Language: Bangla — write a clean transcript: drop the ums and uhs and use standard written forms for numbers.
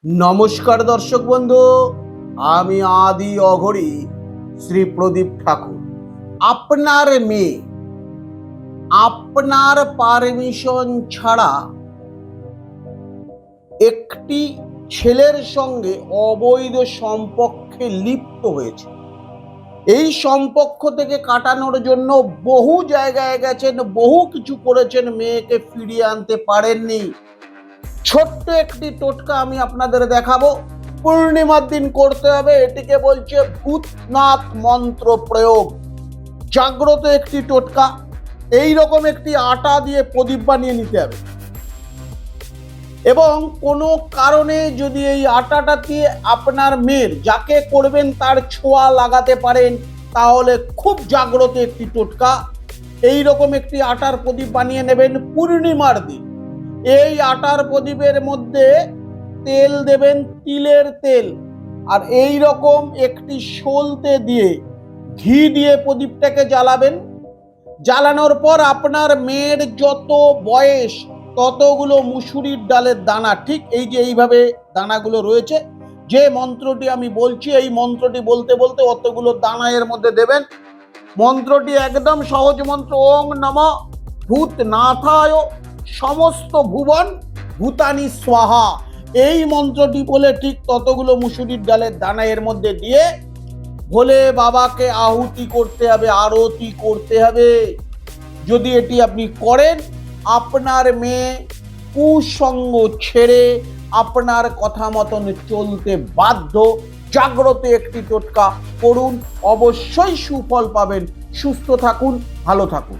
নমস্কার দর্শক বন্ধু, আমি আদি অঘরী শ্রী প্রদীপ ঠাকুর। আপনার মেয়ে আপনার পারমিশন ছাড়া একটি ছেলের সঙ্গে অবৈধ সম্পর্কে লিপ্ত হয়েছে। এই সম্পর্ক থেকে কাটানোর জন্য বহু জায়গায় গেছেন, বহু কিছু করেছেন, মেয়েকে ফিরিয়ে আনতে পারেননি। ছোট্ট একটি টোটকা আমি আপনাদের দেখাবো, পূর্ণিমার দিন করতে হবে। এটিকে বলছে ভূতনাথ মন্ত্র প্রয়োগ। জাগ্রত একটি টোটকা। এই রকম একটি আটা দিয়ে প্রদীপ বানিয়ে নিতে হবে এবং কোনো কারণে যদি এই আটাটা দিয়ে আপনার মেয়ের, যাকে করবেন তার ছোঁয়া লাগাতে পারেন, তাহলে খুব জাগ্রত একটি টোটকা। এই রকম একটি আটার প্রদীপ বানিয়ে নেবেন পূর্ণিমার দিন। এই আটার প্রদীপের মধ্যে তেল দেবেন, তিলের তেল, আর এই রকম একটি সলতে দিয়ে ঘি দিয়ে প্রদীপটাকে জ্বালাবেন। জ্বালানোর পর আপনার মেয়ের যত বয়স ততগুলো মুসুরির ডালের দানা, ঠিক এই যে এইভাবে দানাগুলো রয়েছে, যে মন্ত্রটি আমি বলছি এই মন্ত্রটি বলতে বলতে অতগুলো দানা এর মধ্যে দেবেন। মন্ত্রটি একদম সহজ মন্ত্র, ওং নমঃ ভূতনাথায় সমস্ত ভুবন ভূতানি স্বাহা। এই মন্ত্রটি বলে ঠিক ততগুলো মুসুরির ডালের দানা এর মধ্যে দিয়ে ভোলে বাবাকে আহুতি করতে হবে, আরতি করতে হবে। যদি এটি আপনি করেন, আপনার মেয়ে কুসঙ্গ ছেড়ে আপনার কথা মতন চলতে বাধ্য। জাগ্রত একটি টোটকা করুন, অবশ্যই সুফল পাবেন। সুস্থ থাকুন, ভালো থাকুন।